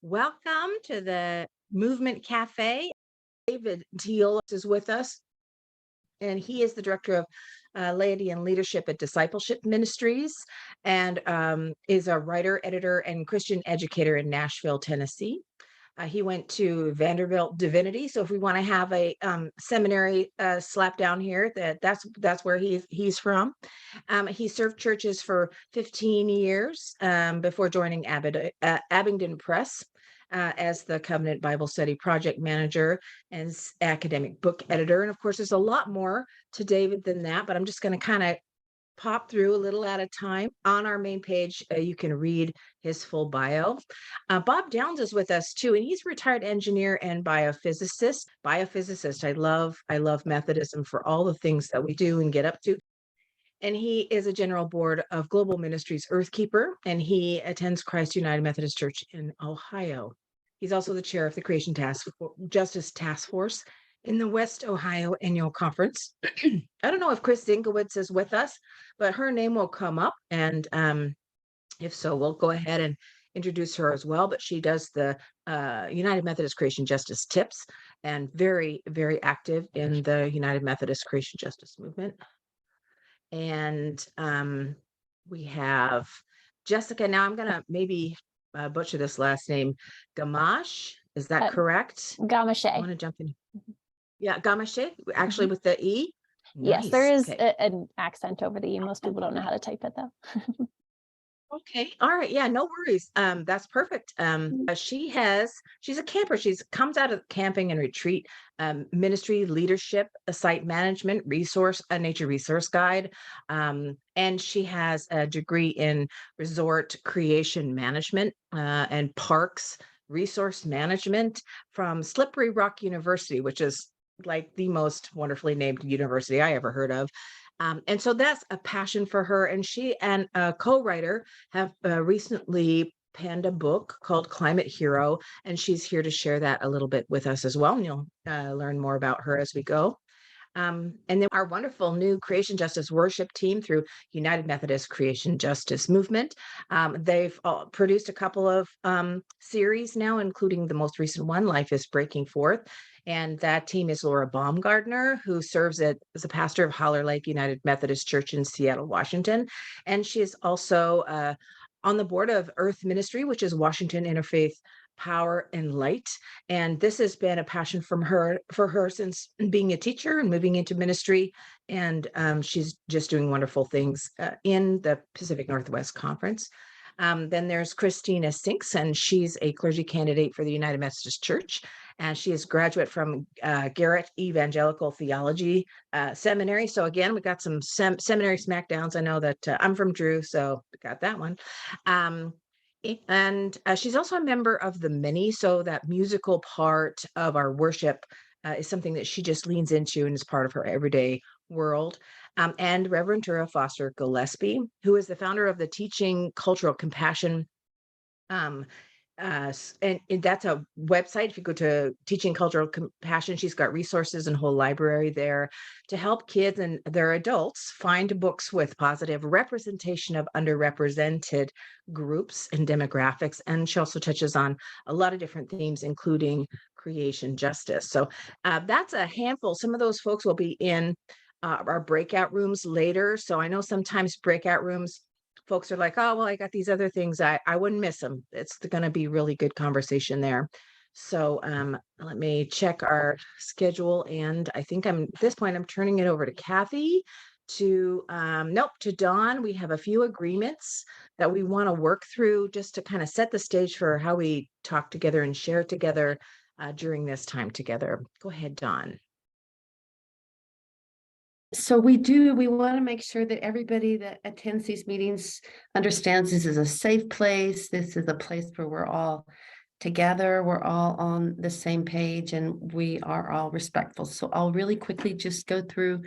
Welcome to the Movement Café. David Teel is with us, and he is the director of Laity and Leadership at Discipleship Ministries, and is a writer, editor, and Christian educator in Nashville, Tennessee. He went to Vanderbilt Divinity, so if we want to have a seminary slap down here, that's where he's from. He served churches for 15 years before joining Abingdon Press as the Covenant Bible Study project manager and academic book editor. And of course, there's a lot more to David than that, but I'm just going to kind of pop through a little at a time. On our main page, you can read his full bio. Bob Downs is with us too, and he's a retired engineer and biophysicist. I love Methodism for all the things that we do and get up to. And he is a general board of Global Ministries Earthkeeper, and he attends Christ United Methodist Church in Ohio. He's also the chair of the Creation Justice Task Force in the West Ohio Annual Conference. I don't know if Chris Zinkowitz is with us, but her name will come up. And if so, we'll go ahead and introduce her as well. But she does the United Methodist Creation Justice Tips and very, very active in the United Methodist Creation Justice movement. And we have Jessica. Now I'm going to maybe butcher this last name. Gamache. Is that correct? Gamache. I want to jump in. Yeah, Gamache, actually with the E. Yes, Nice. there is Okay. an accent over the E. Most people don't know how to type it though. Okay. All right. Yeah, no worries. That's perfect. She's a camper. She's comes out of camping and retreat, ministry, leadership, a site management, a nature resource guide. And she has a degree in resort creation management, and parks resource management from Slippery Rock University, which is like the most wonderfully named university I ever heard of. And so that's a passion for her. And she and a co-writer have recently penned a book called Climate Hero, and she's here to share that a little bit with us as well. And you'll learn more about her as we go. And then our wonderful new Creation Justice worship team through United Methodist Creation Justice Movement. They've produced a couple of series now, including the most recent one, Life is Breaking Forth. And that team is Laura Baumgardner, who serves as a pastor of Holler Lake United Methodist Church in Seattle, Washington. And she is also on the board of Earth Ministry, which is Washington Interfaith Power and Light. And this has been a passion for her since being a teacher and moving into ministry. And she's just doing wonderful things in the Pacific Northwest Conference. Then there's Christina Sinks, and she's a clergy candidate for the United Methodist Church. And she is a graduate from Garrett Evangelical Theology Seminary. So again, we got some seminary smackdowns. I know that I'm from Drew, so we got that one. And she's also a member of the Many, so that musical part of our worship is something that she just leans into and is part of her everyday world. And Reverend Tura Foster Gillespie, who is the founder of the Teaching Cultural Compassion. And that's a website. If you go to Teaching Cultural Compassion, she's got resources and whole library there to help kids and their adults find books with positive representation of underrepresented groups and demographics. And she also touches on a lot of different themes, including creation justice. So that's a handful. Some of those folks will be in our breakout rooms later. So I know sometimes breakout rooms, folks are like, oh, well, I got these other things. I wouldn't miss them. It's going to be really good conversation there. So let me check our schedule. And I think at this point, I'm turning it over to Kathy to Dawn. We have a few agreements that we want to work through just to kind of set the stage for how we talk together and share together during this time together. Go ahead, Dawn. So we want to make sure that everybody that attends these meetings understands this is a safe place. This is a place where we're all together. We're all on the same page and we are all respectful. So I'll really quickly just go through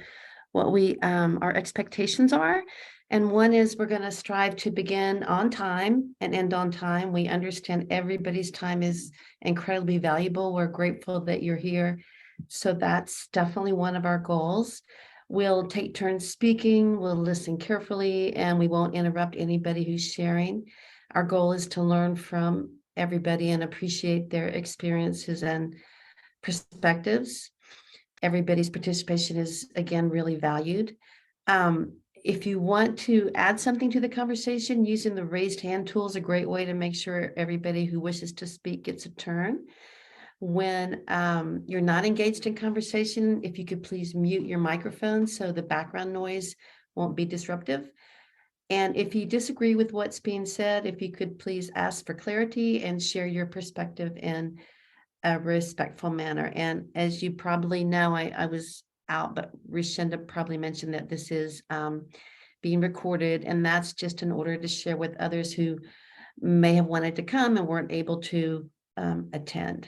what our expectations are. And one is we're going to strive to begin on time and end on time. We understand everybody's time is incredibly valuable. We're grateful that you're here. So that's definitely one of our goals. We'll take turns speaking, we'll listen carefully, and we won't interrupt anybody who's sharing. Our goal is to learn from everybody and appreciate their experiences and perspectives. Everybody's participation is, again, really valued. If you want to add something to the conversation, using the raised hand tool is a great way to make sure everybody who wishes to speak gets a turn. When you're not engaged in conversation, if you could please mute your microphone so the background noise won't be disruptive. And if you disagree with what's being said, if you could please ask for clarity and share your perspective in a respectful manner. And as you probably know, I was out, but Rishenda probably mentioned that this is being recorded, and that's just in order to share with others who may have wanted to come and weren't able to attend.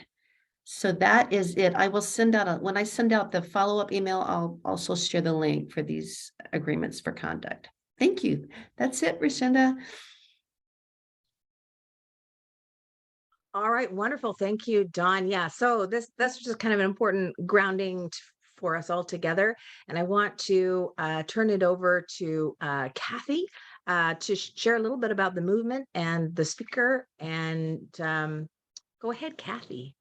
So that is it. I will send out when I send out the follow-up email, I'll also share the link for these agreements for conduct. Thank you. That's it, Rishenda. All right, wonderful. Thank you, Dawn. Yeah, so that's just kind of an important grounding for us all together. And I want to turn it over to Kathy to share a little bit about the movement and the speaker. And go ahead, Kathy.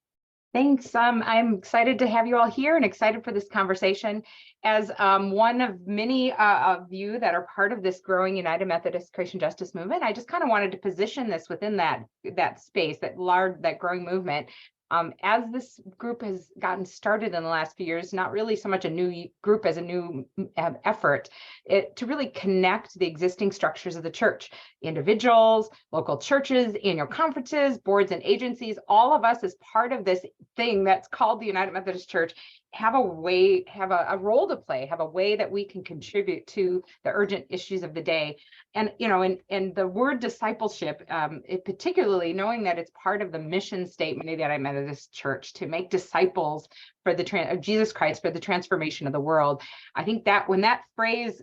Thanks. I'm excited to have you all here and excited for this conversation. As one of many of you that are part of this growing United Methodist Creation Justice movement, I just kind of wanted to position this within that space, that growing movement. As this group has gotten started in the last few years, not really so much a new group as a new effort, to really connect the existing structures of the church, individuals, local churches, annual conferences, boards and agencies, all of us as part of this thing that's called the United Methodist Church, have a role to play, have a way that we can contribute to the urgent issues of the day. And, and the word discipleship, particularly knowing that it's part of the mission statement of the United Methodist Church to make disciples for of Jesus Christ for the transformation of the world. I think that when that phrase,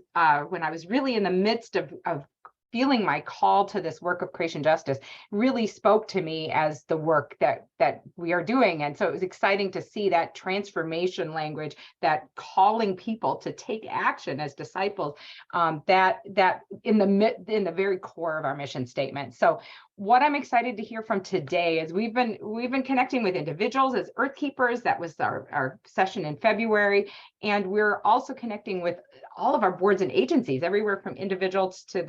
when I was really in the midst of feeling my call to this work of creation justice, really spoke to me as the work that we are doing. And so it was exciting to see that transformation language, that calling people to take action as disciples, that in the very core of our mission statement. So what I'm excited to hear from today is we've been connecting with individuals as Earth Keepers. That was our session in February. And we're also connecting with all of our boards and agencies, everywhere from individuals to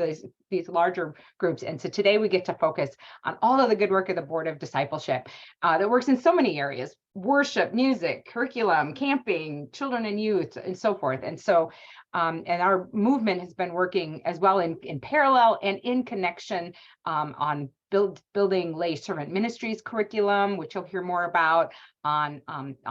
these larger groups. And so today we get to focus on all of the good work of the Board of Discipleship that works in so many areas: worship, music, curriculum, camping, children and youth, and so forth. And so and our movement has been working as well in parallel and in connection on building lay servant ministries curriculum, which you'll hear more about, on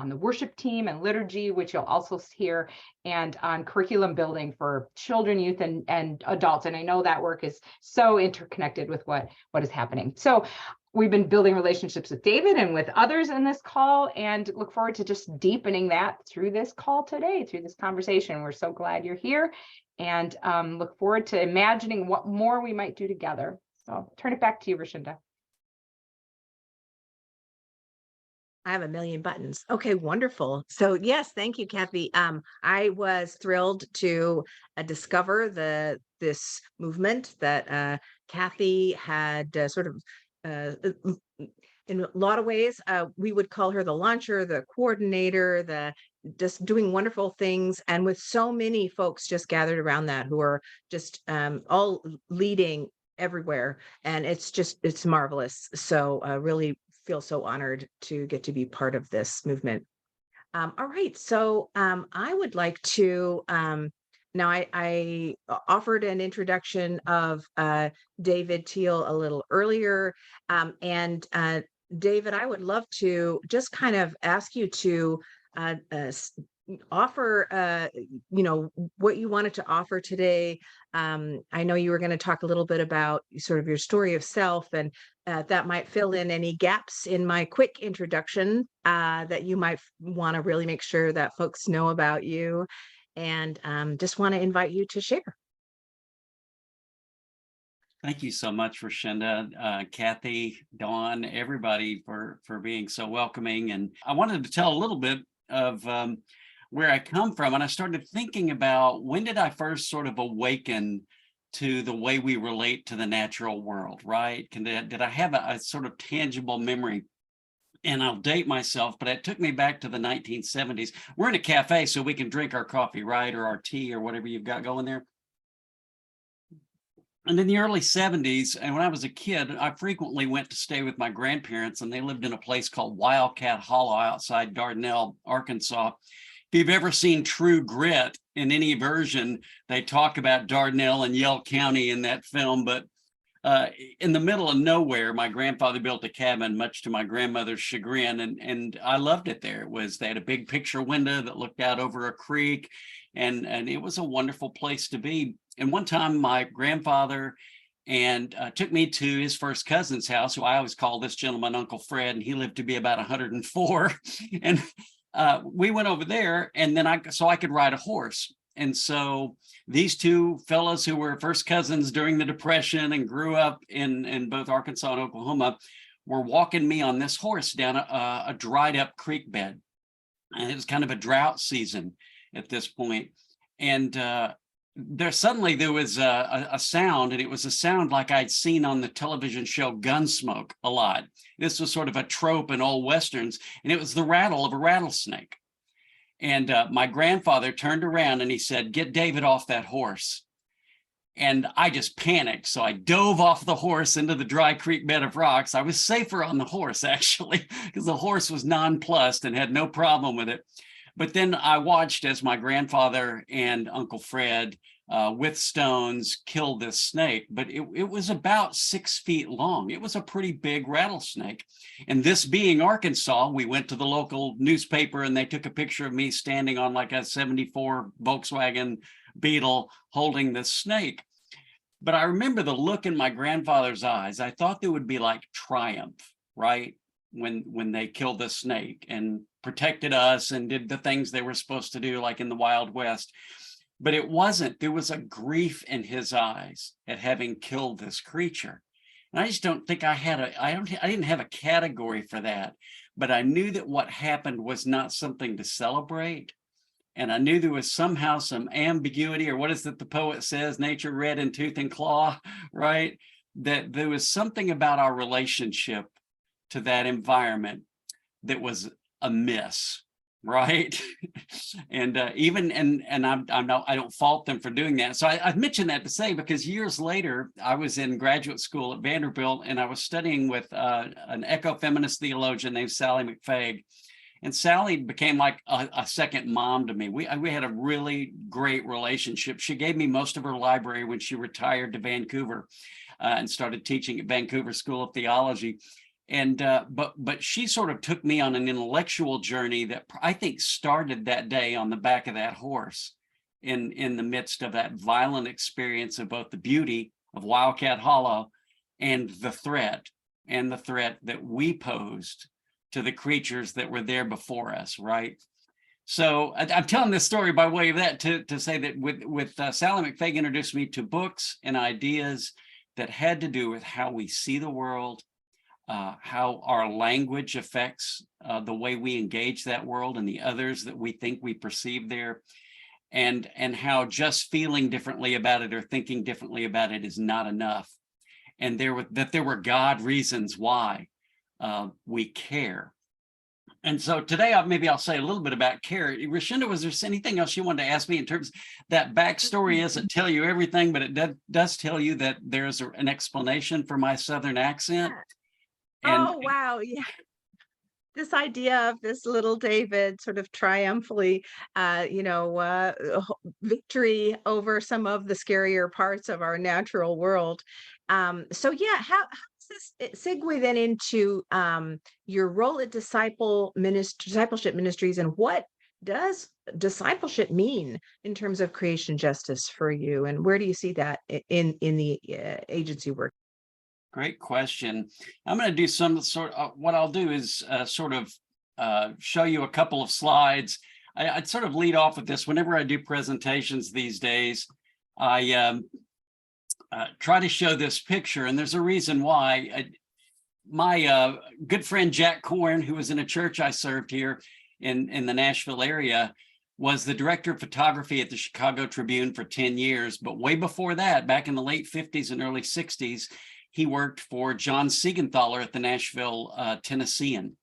the worship team and liturgy, which you'll also hear, and on curriculum building for children, youth, and adults. And I know that work is so interconnected with what is happening. So we've been building relationships with David and with others in this call, and look forward to just deepening that through this call today, through this conversation. We're so glad you're here, and look forward to imagining what more we might do together. So I'll turn it back to you, Rishenda. I have a million buttons. Okay, wonderful. So yes, thank you, Kathy. I was thrilled to discover this movement that Kathy had sort of in a lot of ways, we would call her the launcher, the coordinator, the just doing wonderful things, and with so many folks just gathered around that who are just all leading everywhere, and it's marvelous. So really feel so honored to get to be part of this movement. All right, so I would like to now I offered an introduction of David Teel a little earlier, and David, I would love to just kind of ask you to offer what you wanted to offer today. I know you were going to talk a little bit about sort of your story of self, and that might fill in any gaps in my quick introduction that you might want to really make sure that folks know about you, and just want to invite you to share. Thank you so much, Rishenda, Kathy, Dawn, everybody for being so welcoming. And I wanted to tell a little bit of where I come from. And I started thinking about, when did I first sort of awaken to the way we relate to the natural world, right? Did I have a sort of tangible memory? And I'll date myself, but it took me back to the 1970s. We're in a cafe, so we can drink our coffee, right? Or our tea or whatever you've got going there. And in the early 70s, and when I was a kid, I frequently went to stay with my grandparents, and they lived in a place called Wildcat Hollow outside Dardanelle, Arkansas. If you've ever seen True Grit in any version, they talk about Dardanelle and Yell County in that film, but in the middle of nowhere, my grandfather built a cabin, much to my grandmother's chagrin, and I loved it there. They had a big picture window that looked out over a creek, and it was a wonderful place to be. And one time, my grandfather took me to his first cousin's house, who I always call this gentleman Uncle Fred, and he lived to be about 104. And we went over there, and then so I could ride a horse. And so these two fellows who were first cousins during the Depression and grew up in both Arkansas and Oklahoma were walking me on this horse down a dried up creek bed. And it was kind of a drought season at this point. And there was a sound, and it was a sound like I'd seen on the television show Gunsmoke a lot. This was sort of a trope in old Westerns, and it was the rattle of a rattlesnake. And my grandfather turned around and he said, "Get David off that horse." And I just panicked. So I dove off the horse into the dry creek bed of rocks. I was safer on the horse, actually, because the horse was nonplussed and had no problem with it. But then I watched as my grandfather and Uncle Fred with stones killed this snake, but it was about 6 feet long. It was a pretty big rattlesnake. And this being Arkansas, we went to the local newspaper and they took a picture of me standing on like a 74 Volkswagen Beetle holding this snake. But I remember the look in my grandfather's eyes. I thought there would be like triumph, right? When they killed the snake and protected us and did the things they were supposed to do, like in the Wild West. But it wasn't. There was a grief in his eyes at having killed this creature. And I just don't think I didn't have a category for that, but I knew that what happened was not something to celebrate. And I knew there was somehow some ambiguity, or what is it the poet says, nature red in tooth and claw, right? That there was something about our relationship to that environment that was amiss, right? And I don't fault them for doing that. So I mentioned that to say, because years later, I was in graduate school at Vanderbilt, and I was studying with an ecofeminist theologian named Sally McFaig. And Sally became like a second mom to me. We had a really great relationship. She gave me most of her library when she retired to Vancouver and started teaching at Vancouver School of Theology. And but she sort of took me on an intellectual journey that I think started that day on the back of that horse, in the midst of that violent experience of both the beauty of Wildcat Hollow and the threat that we posed to the creatures that were there before us, right? So I'm telling this story by way of that to say that with Sally McFaig introduced me to books and ideas that had to do with how we see the world, how our language affects the way we engage that world and the others that we think we perceive there, and how just feeling differently about it or thinking differently about it is not enough, and there were God reasons why we care. And so today, maybe I'll say a little bit about care. Rashinda, was there anything else you wanted to ask me in terms of that backstory? Doesn't tell you everything, but it does tell you that there's an explanation for my Southern accent. Oh, wow. Yeah. This idea of this little David sort of triumphantly, victory over some of the scarier parts of our natural world. So yeah, how does this segue then into your role at Discipleship Ministries, and what does discipleship mean in terms of creation justice for you, and where do you see that in the agency work? Great question. I'm going to do some sort of, what I'll do is show you a couple of slides. I'd sort of lead off with this. Whenever I do presentations these days, I try to show this picture, and there's a reason why. My good friend Jack Korn, who was in a church I served here in the Nashville area, was the director of photography at the Chicago Tribune for 10 years. But way before that, back in the late 50s and early 60s, he worked for John Siegenthaler at the Nashville Tennessean.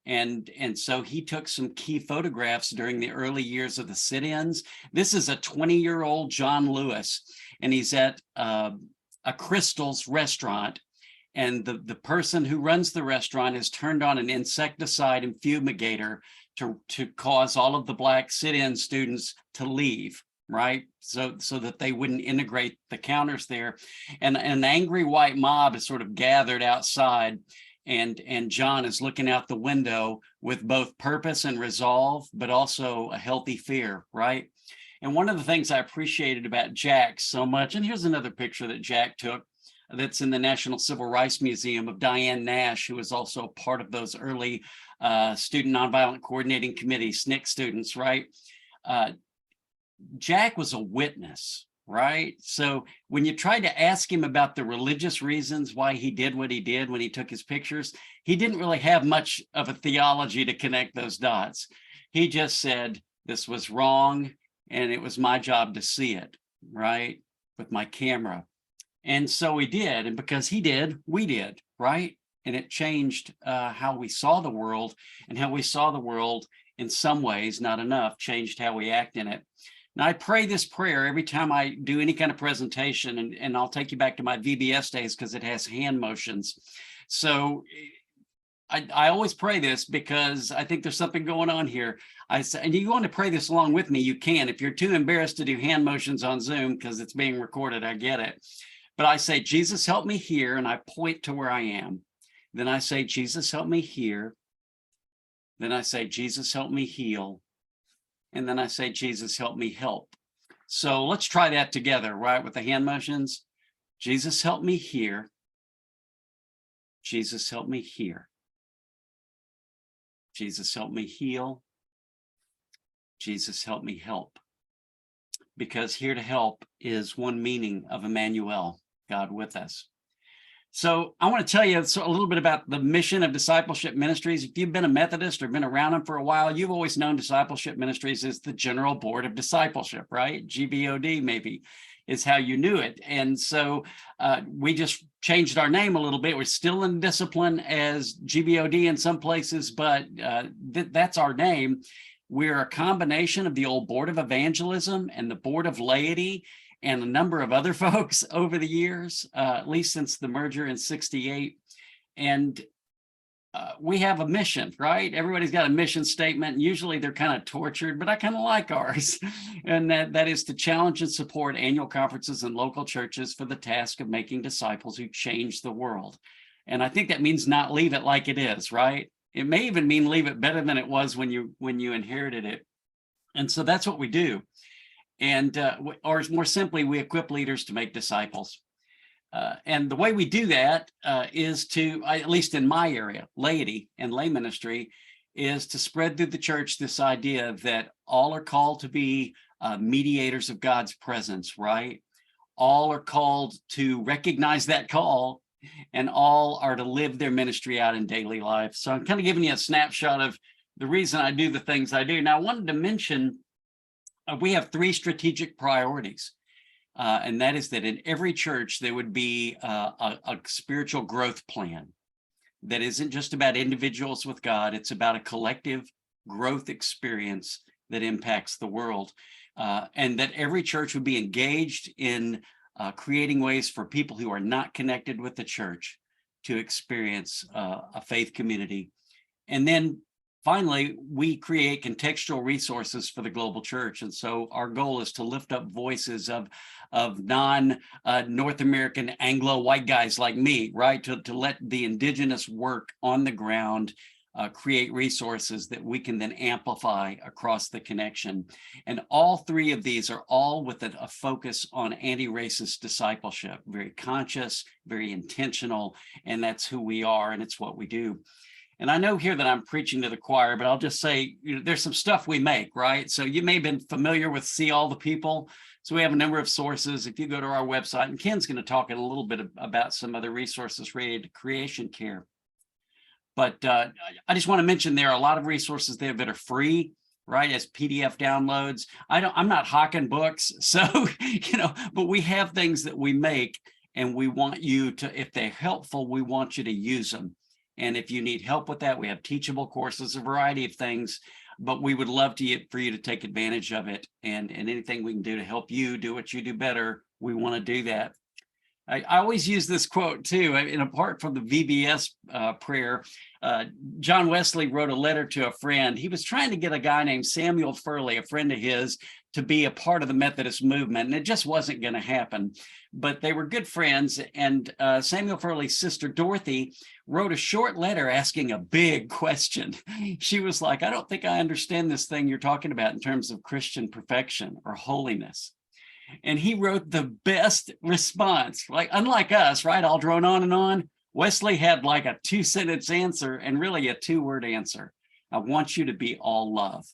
And so he took some key photographs during the early years of the sit-ins. This is a 20-year-old John Lewis, and he's at a Crystal's restaurant. And the person who runs the restaurant has turned on an insecticide and fumigator to cause all of the Black sit-in students to leave, right? So that they wouldn't integrate the counters there. And an angry white mob is sort of gathered outside, and John is looking out the window with both purpose and resolve, but also a healthy fear, right? And one of the things I appreciated about Jack so much, and here's another picture that Jack took that's in the National Civil Rights Museum of Diane Nash, who was also part of those early Student Nonviolent Coordinating Committee, SNCC students, right? Jack was a witness, right? So when you tried to ask him about the religious reasons why he did what he did when he took his pictures, he didn't really have much of a theology to connect those dots. He just said, this was wrong, and it was my job to see it, right? With my camera. And so he did, and because he did, we did, right? And it changed how we saw the world, and how we saw the world in some ways, not enough, changed how we act in it. Now, I pray this prayer every time I do any kind of presentation, and I'll take you back to my VBS days because it has hand motions. So I always pray this because I think there's something going on here. I say, and you want to pray this along with me, you can. If you're too embarrassed to do hand motions on Zoom because it's being recorded, I get it. But I say, Jesus, help me here, and I point to where I am. Then I say, Jesus, help me here. Then I say, Jesus, help me heal. And then I say, Jesus, help me help. So let's try that together, right? With the hand motions. Jesus, help me here. Jesus, help me here. Jesus, help me heal. Jesus, help me help. Because here to help is one meaning of Emmanuel, God with us. So I want to tell you a little bit about the mission of Discipleship Ministries. If you've been a Methodist or been around them for a while, you've always known Discipleship Ministries as the General Board of Discipleship, right? GBOD maybe is how you knew it. And so we just changed our name a little bit. We're still in discipline as GBOD in some places, but that's our name. We're a combination of the old Board of Evangelism and the Board of Laity and a number of other folks over the years, at least since the merger in '68. And we have a mission, right? Everybody's got a mission statement. Usually they're kind of tortured, but I kind of like ours. And that is to challenge and support annual conferences and local churches for the task of making disciples who change the world. And I think that means not leave it like it is, right? It may even mean leave it better than it was when you inherited it. And so that's what we do. And or more simply, we equip leaders to make disciples. And the way we do that is to, at least in my area, laity and lay ministry, is to spread through the church this idea that all are called to be mediators of God's presence, right? All are called to recognize that call, and all are to live their ministry out in daily life. So I'm kind of giving you a snapshot of the reason I do the things I do. Now, I wanted to mention we have 3 strategic priorities. And that is that in every church, there would be a spiritual growth plan that isn't just about individuals with God. It's about a collective growth experience that impacts the world. And that every church would be engaged in creating ways for people who are not connected with the church to experience a faith community. And then finally, we create contextual resources for the global church. And so our goal is to lift up voices of non-North American Anglo white guys like me, right? To let the indigenous work on the ground create resources that we can then amplify across the connection. And all 3 of these are all with a focus on anti-racist discipleship, very conscious, very intentional, and that's who we are, and it's what we do. And I know here that I'm preaching to the choir, but I'll just say, there's some stuff we make, right? So you may have been familiar with See All the People. So we have a number of sources. If you go to our website, and Ken's going to talk in a little bit about some other resources related to creation care. But I just want to mention there are a lot of resources there that are free, right, as PDF downloads. I'm not hawking books, so but we have things that we make, and we want you to, if they're helpful, we want you to use them. And if you need help with that, we have teachable courses, a variety of things, but we would love for you to take advantage of it. And anything we can do to help you do what you do better, we want to do that. I always use this quote too, and apart from the VBS prayer, John Wesley wrote a letter to a friend. He was trying to get a guy named Samuel Furley, a friend of his, to be a part of the Methodist movement, and it just wasn't going to happen. But they were good friends, and Samuel Furley's sister Dorothy wrote a short letter asking a big question. She was like, I don't think I understand this thing you're talking about in terms of Christian perfection or holiness. And he wrote the best response, like unlike us, right? All drone on and on. Wesley had like a 2-sentence answer and really a 2-word answer. I want you to be all love,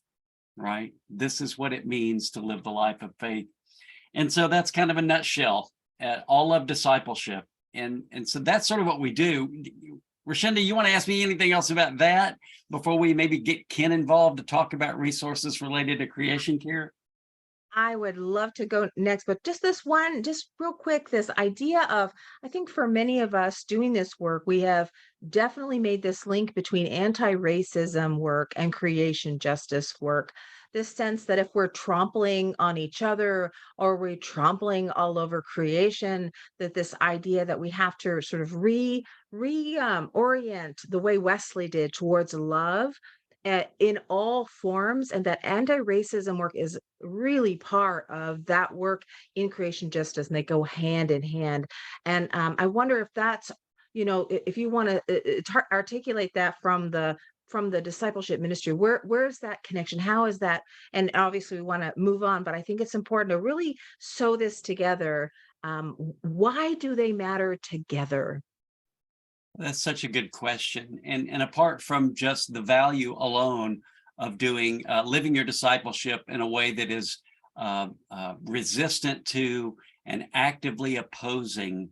right? This is what it means to live the life of faith. And so that's kind of a nutshell, all love discipleship. And so that's sort of what we do. Rashinda, you want to ask me anything else about that before we maybe get Ken involved to talk about resources related to creation care? I would love to go next, but just real quick, this idea of, I think for many of us doing this work, we have definitely made this link between anti-racism work and creation justice work. This sense that if we're trampling on each other or we're trampling all over creation, that this idea that we have to sort of orient the way Wesley did towards love in all forms, and that anti-racism work is really part of that work in creation justice, and they go hand in hand. And I wonder if that's, if you want to articulate that from the discipleship ministry, where's that connection? How is that? And obviously we want to move on, but I think it's important to really sew this together. Why do they matter together? That's such a good question. And apart from just the value alone of doing, living your discipleship in a way that is resistant to and actively opposing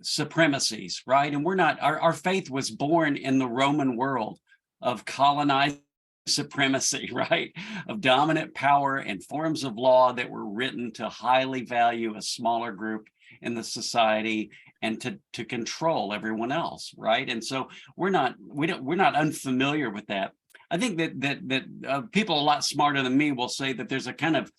supremacies, right? And we're not, our faith was born in the Roman world of colonized supremacy, right? Of dominant power and forms of law that were written to highly value a smaller group in the society and to control everyone else, right? And so we're not unfamiliar with that. I think that people a lot smarter than me will say that there's a kind of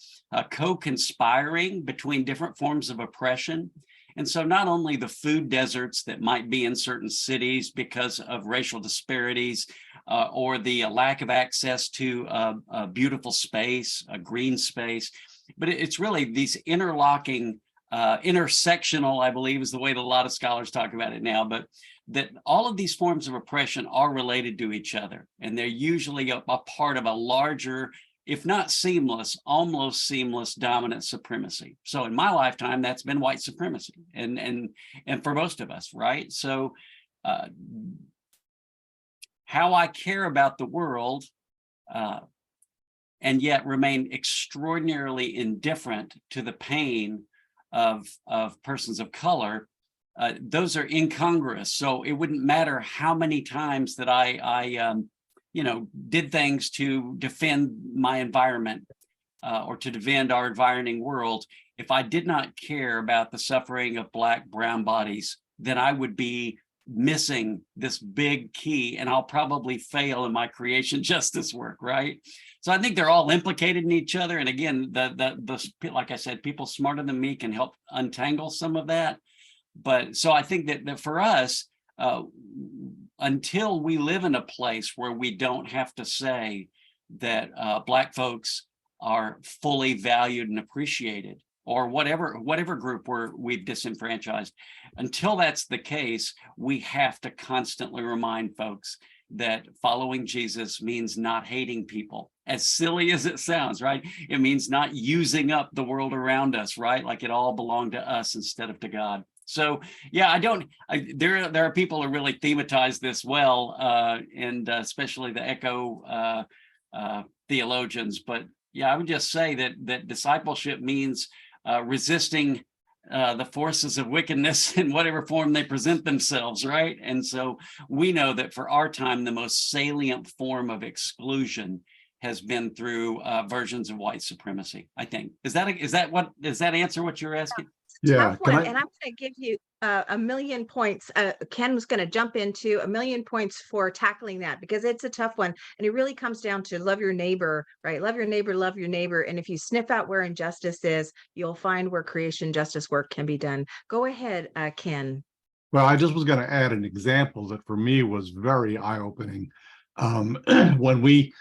co-conspiring between different forms of oppression. And so not only the food deserts that might be in certain cities because of racial disparities or the lack of access to a beautiful space, a green space, but it's really these interlocking, intersectional, I believe is the way that a lot of scholars talk about it now, but that all of these forms of oppression are related to each other. And they're usually a part of a larger, if not seamless, almost seamless dominant supremacy. So in my lifetime, that's been white supremacy, and for most of us, right? So how I care about the world and yet remain extraordinarily indifferent to the pain of persons of color, those are incongruous. So it wouldn't matter how many times that I did things to defend my environment or to defend our environing world. If I did not care about the suffering of Black, brown bodies, then I would be missing this big key, and I'll probably fail in my creation justice work, right? So I think they're all implicated in each other. And again, the like I said, people smarter than me can help untangle some of that. But so I think that for us, until we live in a place where we don't have to say that Black folks are fully valued and appreciated, or whatever group we've disenfranchised, until that's the case, we have to constantly remind folks that following Jesus means not hating people. As silly as it sounds, right? It means not using up the world around us, right? Like it all belonged to us instead of to God. So yeah, there are people who really thematize this well, and especially the echo theologians. But yeah, I would just say that discipleship means resisting the forces of wickedness in whatever form they present themselves, right? And so we know that for our time, the most salient form of exclusion has been through versions of white supremacy, I think. Does that answer what you're asking? Yeah, Tough one. And I'm going to give you a million points. Ken was going to jump into a million points for tackling that because it's a tough one. And it really comes down to love your neighbor, right? Love your neighbor, love your neighbor. And if you sniff out where injustice is, you'll find where creation justice work can be done. Go ahead, Ken. well, I just was going to add an example that for me was very eye-opening. When we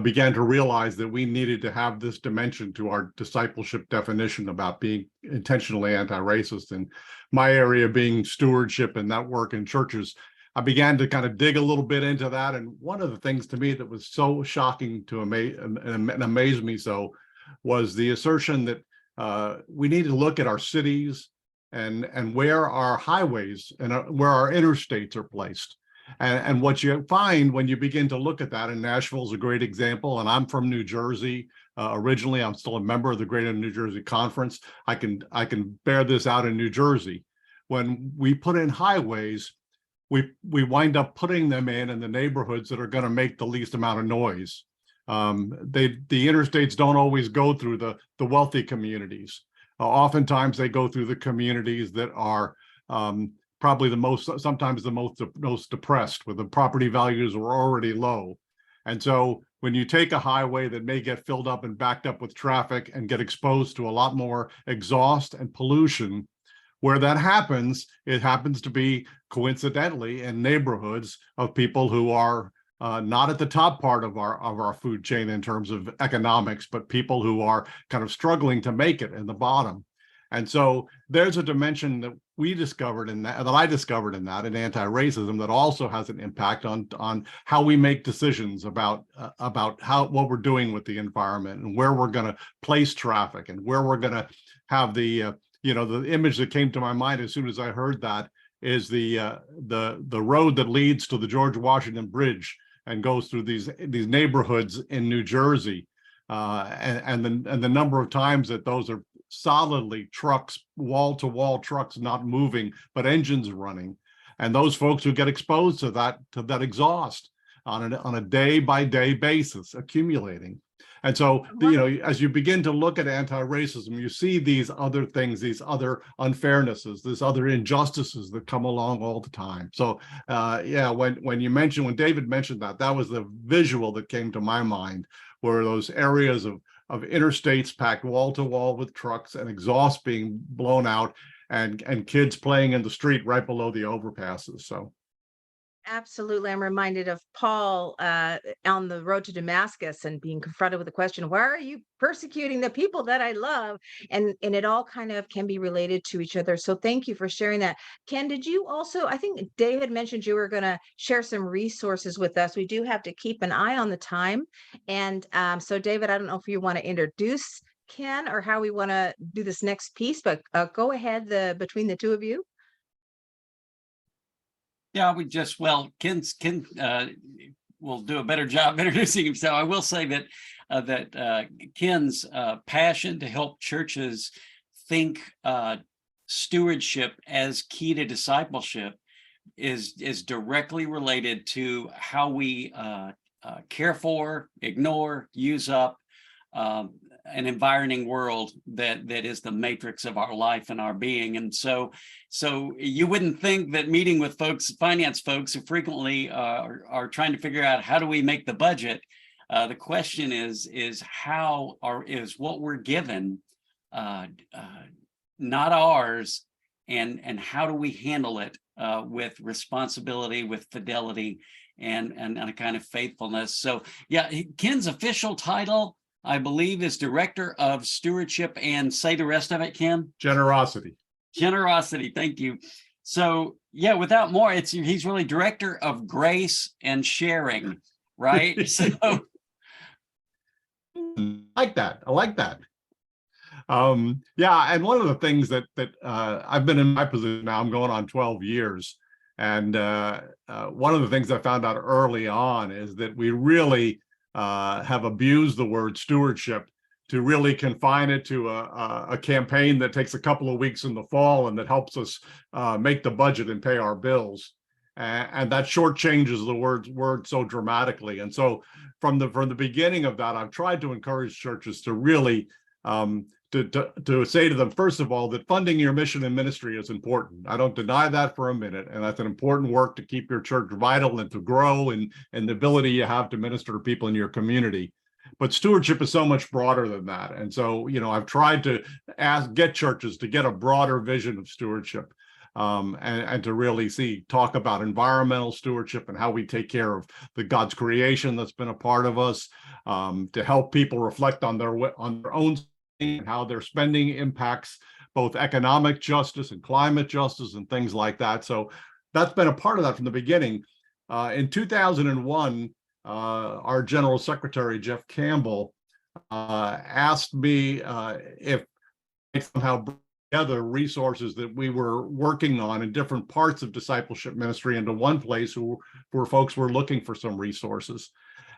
began to realize that we needed to have this dimension to our discipleship definition about being intentionally anti-racist, and my area being stewardship and that work in churches, I began to kind of dig a little bit into that. And one of the things to me that was so shocking to amaze me so was the assertion that we need to look at our cities and where our highways and where our interstates are placed. And what you find when you begin to look at that, and Nashville is a great example, and I'm from New Jersey. Originally, I'm still a member of the Greater New Jersey Conference. I can bear this out in New Jersey. When we put in highways, we wind up putting them in the neighborhoods that are going to make the least amount of noise. The interstates don't always go through the wealthy communities. Oftentimes, they go through the communities that are probably sometimes the most depressed, where the property values are already low. And so when you take a highway that may get filled up and backed up with traffic and get exposed to a lot more exhaust and pollution, where that happens, it happens to be coincidentally in neighborhoods of people who are not at the top part of our food chain in terms of economics, but people who are kind of struggling to make it in the bottom. And so there's a dimension that we discovered in that I discovered in anti-racism that also has an impact on how we make decisions about what we're doing with the environment and where we're going to place traffic and where we're going to have the image that came to my mind as soon as I heard that is the road that leads to the George Washington Bridge and goes through these neighborhoods in New Jersey, and the number of times that those are solidly trucks, wall-to-wall trucks not moving, but engines running. And those folks who get exposed to that exhaust on a day-by-day basis, accumulating. And so, as you begin to look at anti-racism, you see these other things, these other unfairnesses, these other injustices that come along all the time. So, when David mentioned that was the visual that came to my mind, were those areas of interstates packed wall to wall with trucks and exhaust being blown out and kids playing in the street right below the overpasses. So absolutely. I'm reminded of Paul on the road to Damascus and being confronted with the question, why are you persecuting the people that I love? And it all kind of can be related to each other. So thank you for sharing that. Ken, did you also, I think David mentioned you were going to share some resources with us. We do have to keep an eye on the time. And so David, I don't know if you want to introduce Ken or how we want to do this next piece, but go ahead between the two of you. Yeah, Ken will do a better job introducing himself. I will say that Ken's passion to help churches think stewardship as key to discipleship is directly related to how we care for, ignore, use up an environing world that is the matrix of our life and our being. And so you wouldn't think that meeting with finance folks who frequently are trying to figure out how do we make the budget. The question is what we're given not ours, and how do we handle it with responsibility, with fidelity, and a kind of faithfulness. So yeah, Ken's official title, I believe, is Director of Stewardship and say the rest of it, Ken. Generosity. Thank you. So yeah, without more, he's really Director of Grace and Sharing, right? So I like that. Yeah, and one of the things that I've been in my position now, I'm going on 12 years. And one of the things I found out early on is that we really have abused the word stewardship to really confine it to a campaign that takes a couple of weeks in the fall and that helps us make the budget and pay our bills. and that shortchanges the word so dramatically. And so from the beginning of that, I've tried to encourage churches to really to say to them, first of all, that funding your mission and ministry is important. I don't deny that for a minute, and that's an important work to keep your church vital and to grow, and the ability you have to minister to people in your community. But stewardship is so much broader than that. And so, I've tried to get churches to get a broader vision of stewardship, and to really talk about environmental stewardship and how we take care of God's creation that's been a part of us, to help people reflect on their own and how their spending impacts both economic justice and climate justice and things like that. So that's been a part of that from the beginning. In 2001, our General Secretary, Jeff Campbell, asked me if I somehow bring together resources that we were working on in different parts of discipleship ministry into one place where folks were looking for some resources.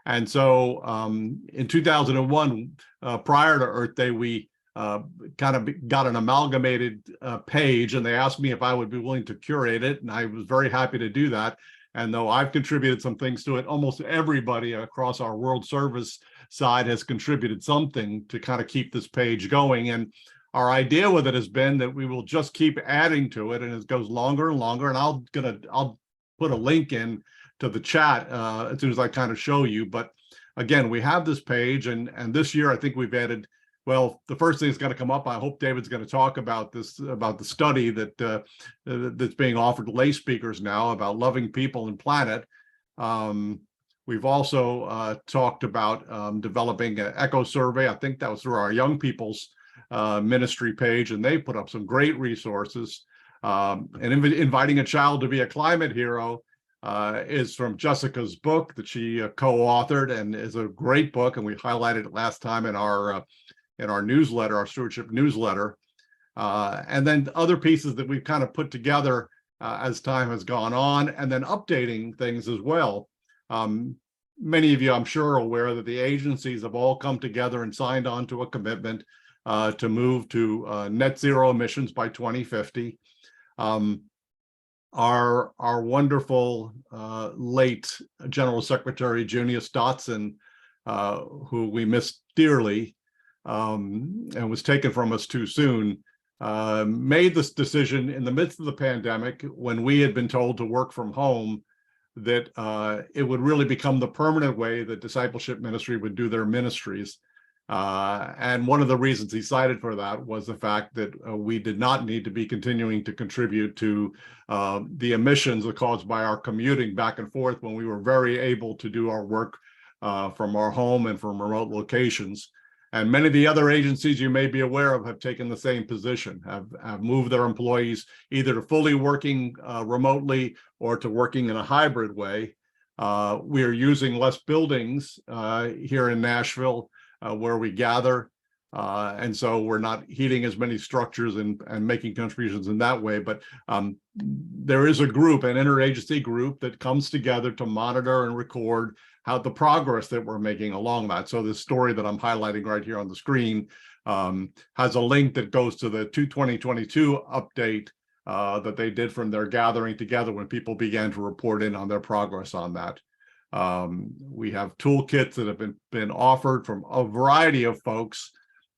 And so in 2001, prior to Earth Day, we kind of got an amalgamated page, and they asked me if I would be willing to curate it, and I was very happy to do that. And though I've contributed some things to it, almost everybody across our world service side has contributed something to kind of keep this page going. And our idea with it has been that we will just keep adding to it, and it goes longer and longer. And I'll put a link in to the chat as soon as I kind of show you. But again, we have this page, and this year I think we've added, well, the first thing that's going to come up, I hope David's going to talk about this, about the study that's being offered to lay speakers now about loving people and planet. We've also talked about developing an echo survey. I think that was through our young people's ministry page, and they put up some great resources. And inviting a child to be a climate hero is from Jessica's book that she co-authored, and is a great book, and we highlighted it last time in our newsletter, our stewardship newsletter. And then other pieces that we've kind of put together as time has gone on, and then updating things as well. Many of you, I'm sure, are aware that the agencies have all come together and signed on to a commitment to move to net zero emissions by 2050. Our wonderful late General Secretary Junius Dotson, who we miss dearly, and was taken from us too soon, made this decision in the midst of the pandemic, when we had been told to work from home, that it would really become the permanent way that discipleship ministry would do their ministries. And one of the reasons he cited for that was the fact that we did not need to be continuing to contribute to the emissions caused by our commuting back and forth, when we were very able to do our work from our home and from remote locations. And many of the other agencies you may be aware of have taken the same position, have moved their employees either to fully working remotely or to working in a hybrid way. We are using less buildings here in Nashville where we gather. And so we're not heating as many structures and making contributions in that way. But there is a group, an interagency group, that comes together to monitor and record how the progress that we're making along that. So this story that I'm highlighting right here on the screen has a link that goes to the 2022 update that they did from their gathering together when people began to report in on their progress on that. We have toolkits that have been offered from a variety of folks.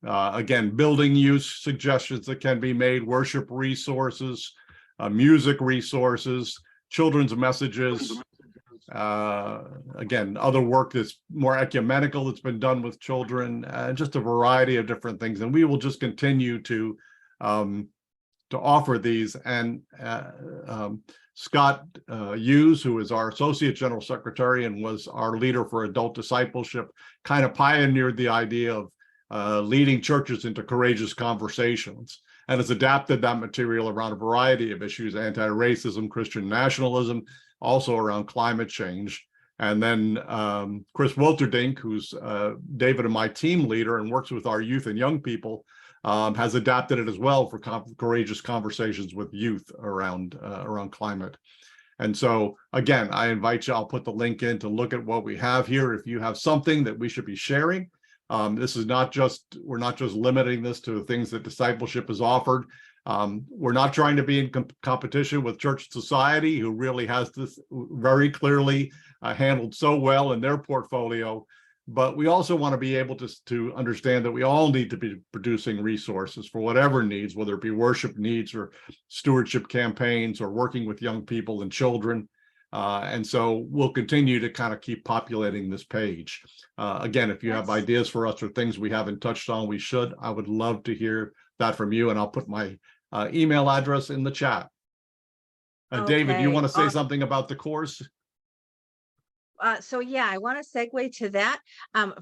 Again, building use suggestions that can be made, worship resources, music resources, children's messages. Again, other work that's more ecumenical that's been done with children, just a variety of different things. And we will just continue to offer these. And Scott Hughes, who is our Associate General Secretary and was our leader for adult discipleship, kind of pioneered the idea of leading churches into courageous conversations, and has adapted that material around a variety of issues: anti-racism, Christian nationalism, also around climate change. And then Chris Wilterdink, who's David and my team leader and works with our youth and young people, has adapted it as well for courageous conversations with youth around climate. And so again, I invite you, I'll put the link in to look at what we have here. If you have something that we should be sharing, this is not just, we're not just limiting this to things that discipleship is offered. We're not trying to be in competition with Church Society, who really has this very clearly handled so well in their portfolio. But we also want to be able to understand that we all need to be producing resources for whatever needs, whether it be worship needs or stewardship campaigns or working with young people and children. And so we'll continue to kind of keep populating this page. Again, if you have ideas for us or things we haven't touched on, I would love to hear that from you. And I'll put my email address in the chat. David, you want to say something about the course? So yeah, I want to segue to that.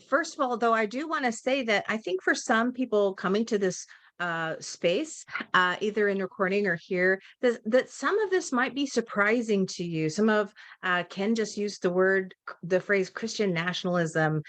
First of all, though, I do want to say that I think for some people coming to this space, either in recording or here, that some of this might be surprising to you. Some of Ken just used the phrase Christian nationalism.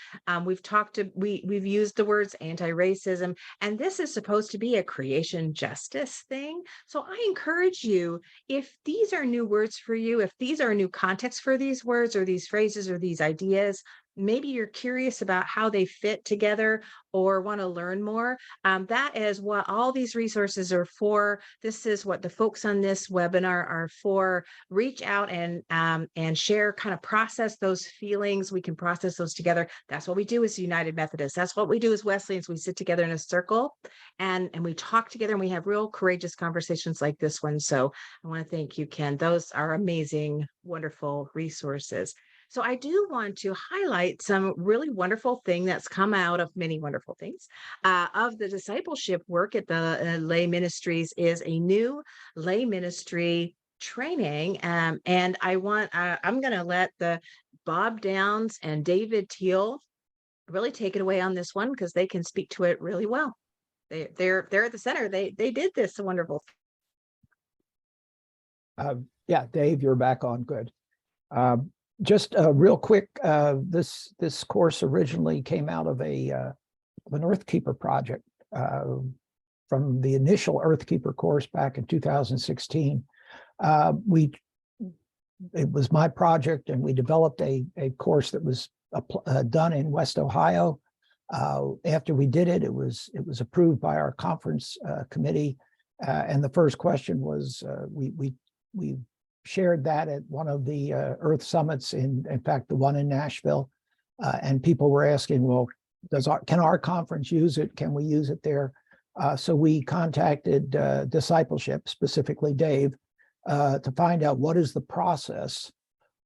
We've used the words anti-racism, and this is supposed to be a creation justice thing. So I encourage you, if these are new words for you, if these are a new context for these words or these phrases or these ideas, maybe you're curious about how they fit together or want to learn more, that is what all these resources are for. This is what the folks on this webinar are for. Reach out and share, kind of process those feelings. We can process those together. That's what we do as United Methodists. That's what we do as Wesleyans. We sit together in a circle and we talk together, and we have real courageous conversations like this one. So I want to thank you, Ken. Those are amazing, wonderful resources. So I do want to highlight some really wonderful thing that's come out of many wonderful things of the discipleship work at the Lay Ministries is a new lay ministry training. And I'm going to let the Bob Downs and David Teel really take it away on this one, because they can speak to it really well. They're at the center. They did this wonderful. Yeah, Dave, you're back on. Good. Just real quick, this course originally came out of an Earthkeeper project from the initial Earthkeeper course back in 2016. It was my project, and we developed a course that was done in West Ohio. After we did it, it was approved by our conference committee, and the first question was we shared that at one of the Earth Summits, in fact, the one in Nashville, and people were asking, well, can our conference use it? Can we use it there? So we contacted Discipleship, specifically Dave, to find out what is the process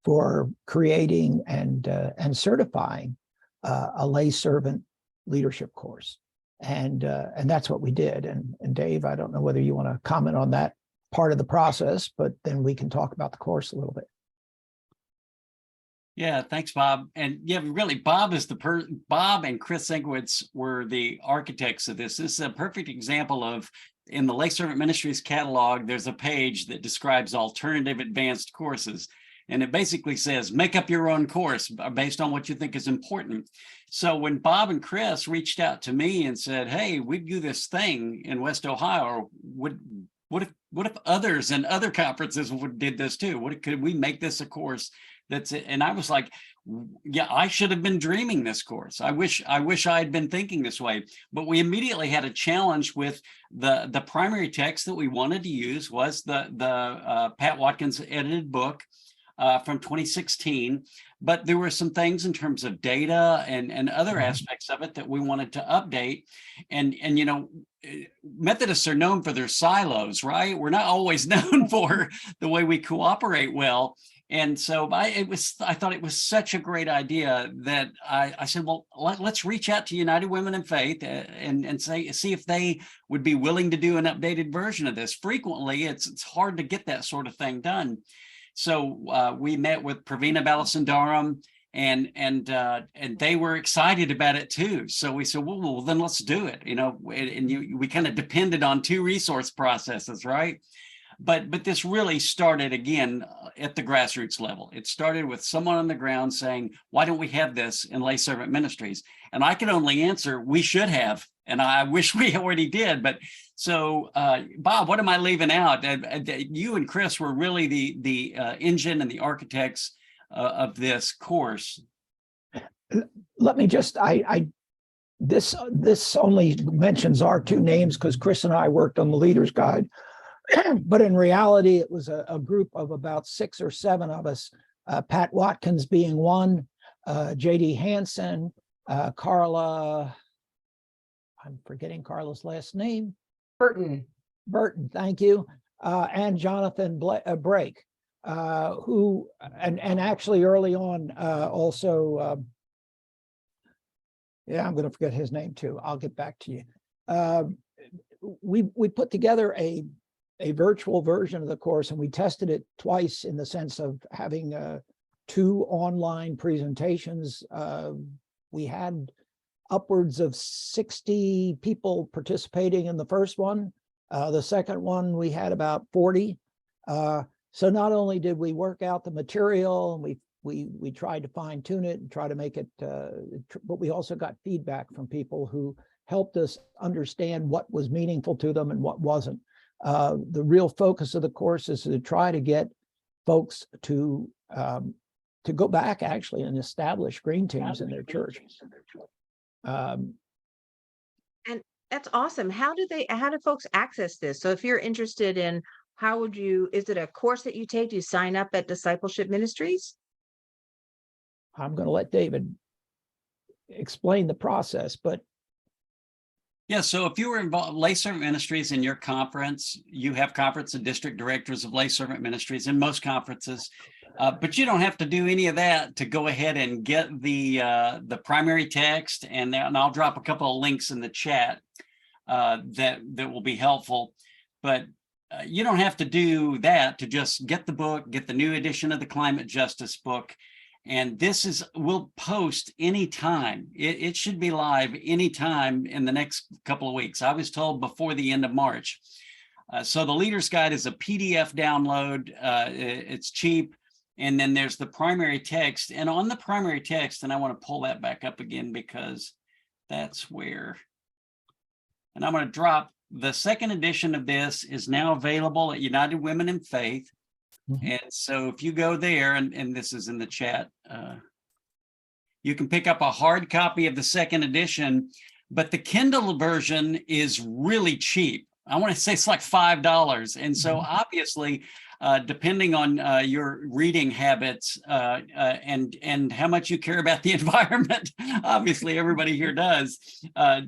for creating and certifying a lay servant leadership course, and that's what we did. And Dave, I don't know whether you want to comment on that part of the process, but then we can talk about the course a little bit. Yeah, thanks, Bob. And yeah, really, Bob and Chris Sinkowitz were the architects of this. This is a perfect example of, in the Lay Servant Ministries catalog, there's a page that describes alternative advanced courses. And it basically says, make up your own course based on what you think is important. So when Bob and Chris reached out to me and said, hey, we do this thing in West Ohio, what if others and other conferences did this too? Could we make this a course that's it? And I was like, yeah, I should have been dreaming this course. I wish I had been thinking this way. But we immediately had a challenge with the primary text that we wanted to use was the Pat Watkins edited book from 2016. But there were some things in terms of data and other aspects of it that we wanted to update. And you know, Methodists are known for their silos, right? We're not always known for the way we cooperate well. And so I thought it was such a great idea that I said, well, let's reach out to United Women in Faith and see if they would be willing to do an updated version of this. Frequently, it's hard to get that sort of thing done. So we met with Pravina Balasundaram, and they were excited about it too. So we said, well, then let's do it. You know, we kind of depended on two resource processes, right? But this really started again at the grassroots level. It started with someone on the ground saying, why don't we have this in Lay Servant Ministries? And I can only answer, we should have. And I wish we already did. But so, Bob, what am I leaving out? You and Chris were really the engine and the architects of this course. Let me just, I this only mentions our two names because Chris and I worked on the Leader's Guide, but in reality, it was a group of about 6 or 7 of us, Pat Watkins being one, J.D. Hansen, Carla, I'm forgetting Carla's last name. Burton. Burton, thank you, and Jonathan Brake, who, and actually early on also, yeah, I'm going to forget his name too. I'll get back to you. We put together a virtual version of the course, and we tested it twice in the sense of having 2 online presentations. We had upwards of 60 people participating in the first one. The second one, we had about 40. So not only did we work out the material, and we tried to fine tune it and try to make it, but we also got feedback from people who helped us understand what was meaningful to them and what wasn't. The real focus of the course is to try to get folks to go back actually and establish green teams in their church. And that's awesome. How do folks access this? So if you're interested in, is it a course that you take? Do you sign up at Discipleship Ministries? I'm going to let David explain the process, but yeah, so if you were involved, Lay Servant Ministries in your conference, you have conference and district directors of Lay Servant Ministries in most conferences, but you don't have to do any of that to go ahead and get the primary text, and I'll drop a couple of links in the chat that will be helpful. But you don't have to do that to just get the book, get the new edition of the Climate Justice book. And we'll post anytime. It should be live anytime in the next couple of weeks. I was told before the end of March. So the Leader's Guide is a PDF download. It's cheap. And then there's the primary text. And on the primary text, and I want to pull that back up again because that's where, and I'm going to drop the second edition of this is now available at United Women in Faith. And so if you go there, and this is in the chat, you can pick up a hard copy of the second edition, but the Kindle version is really cheap. I want to say it's like $5. And so obviously, depending on your reading habits and how much you care about the environment, obviously everybody here does,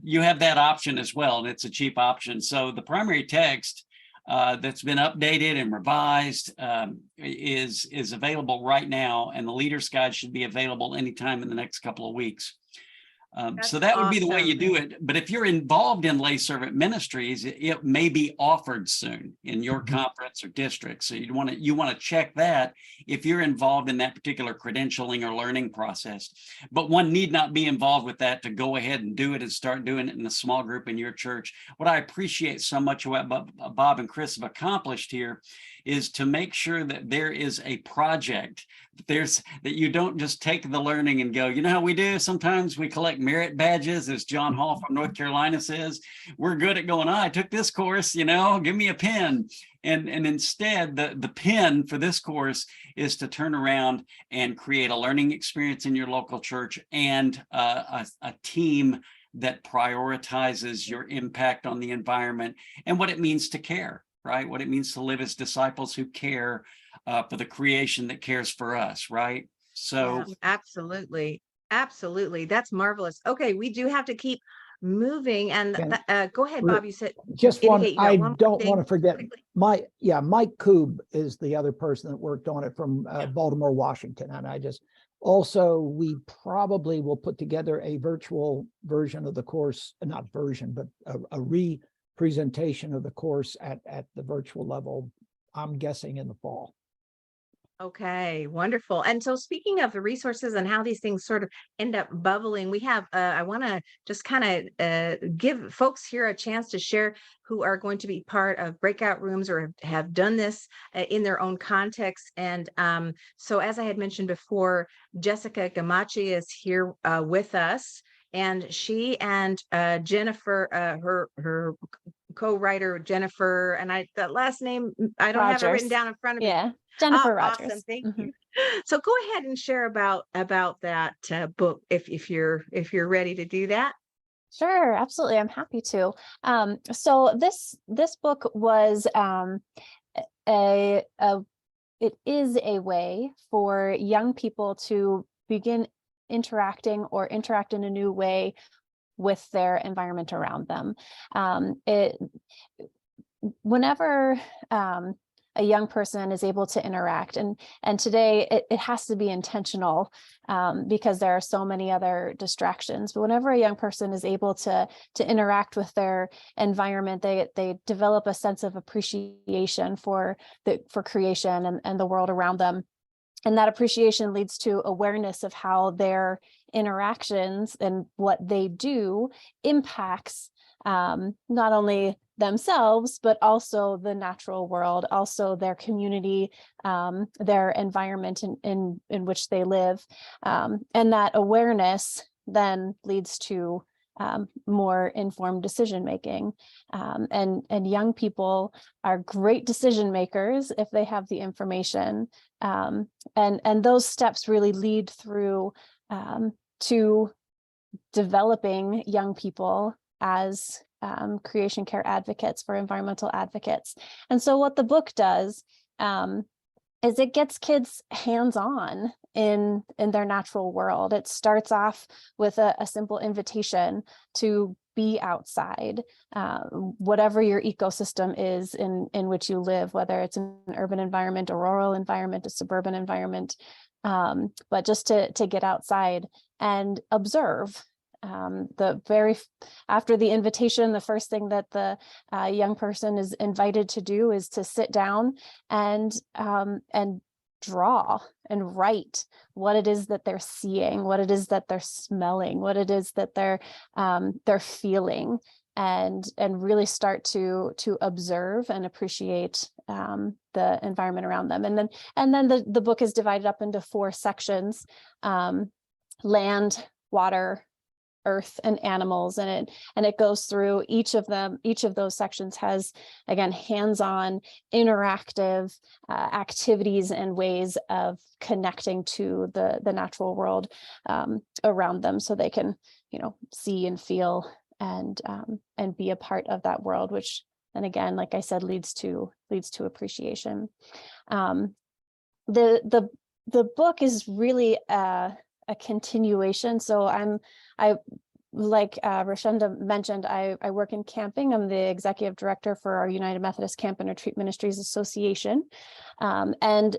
you have that option as well, and it's a cheap option. So the primary text that's been updated and revised is available right now, and the Leader's Guide should be available anytime in the next couple of weeks. So that would be the way you do it. But if you're involved in Lay Servant Ministries, it may be offered soon in your conference or district. So you want to check that if you're involved in that particular credentialing or learning process. But one need not be involved with that to go ahead and do it and start doing it in a small group in your church. What I appreciate so much what Bob and Chris have accomplished here is to make sure that there is a project, that you don't just take the learning and go, you know how we do? Sometimes we collect merit badges, as John Hall from North Carolina says. We're good at going, I took this course, give me a pen. And instead, the pen for this course is to turn around and create a learning experience in your local church and a team that prioritizes your impact on the environment and what it means to care. Right? What it means to live as disciples who care for the creation that cares for us, right? So yeah, absolutely. That's marvelous. Okay, we do have to keep moving. And go ahead, Bob. You said just one. I don't want to forget Mike Koob is the other person that worked on it from Baltimore, Washington. And we probably will put together a virtual version of the course, not version, but a presentation of the course at the virtual level, I'm guessing in the fall. Okay, wonderful. And so speaking of the resources and how these things sort of end up bubbling, we have, I want to just kind of give folks here a chance to share who are going to be part of breakout rooms or have done this in their own context. And so as I had mentioned before, Jessica Gamachi is here with us. And she and Jennifer, her co-writer Jennifer, and that last name I don't have it written down in front of me. Yeah, Jennifer Rogers. Awesome, thank you. So go ahead and share about that book if you're ready to do that. Sure, absolutely. I'm happy to. So this book was a it is a way for young people to begin interacting or interact in a new way with their environment around them. Whenever a young person is able to interact, and today it has to be intentional because there are so many other distractions, but whenever a young person is able to interact with their environment, they develop a sense of appreciation for creation and the world around them. And that appreciation leads to awareness of how their interactions and what they do impacts not only themselves, but also the natural world, also their community, their environment in which they live. And that awareness then leads to more informed decision making. And young people are great decision makers if they have the information. And those steps really lead through to developing young people as creation care advocates, for environmental advocates. And so what the book does is it gets kids hands-on in their natural world. It starts off with a simple invitation to be outside, whatever your ecosystem is in which you live, whether it's an urban environment, a rural environment, a suburban environment, but just to get outside and observe. After the invitation, the first thing that the young person is invited to do is to sit down and draw and write what it is that they're seeing, what it is that they're smelling, what it is that they're feeling, and really start to observe and appreciate the environment around them. And then the book is divided up into 4 sections: land, water, earth, and animals, and it goes through each of them. Each of those sections has, again, hands-on interactive activities and ways of connecting to the natural world around them, so they can, see and feel and be a part of that world, which, and again, like I said, leads to appreciation. The book is really a continuation. So I like Rashenda mentioned, I work in camping. I'm the executive director for our United Methodist Camp and Retreat Ministries Association. And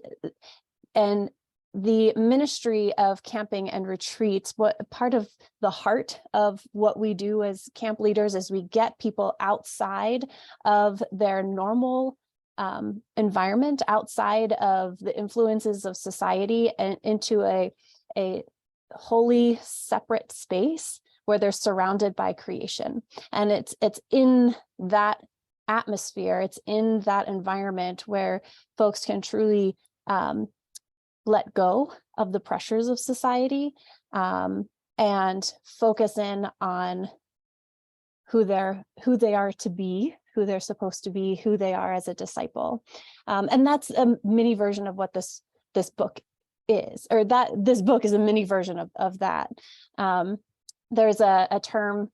the ministry of camping and retreats, what part of the heart of what we do as camp leaders is we get people outside of their normal environment, outside of the influences of society, and into a wholly separate space where they're surrounded by creation. And it's in that atmosphere, it's in that environment where folks can truly let go of the pressures of society and focus in on who they are to be, who they're supposed to be, who they are as a disciple. And that's a mini version of what this book is, or that this book is a mini version of that. There's a term,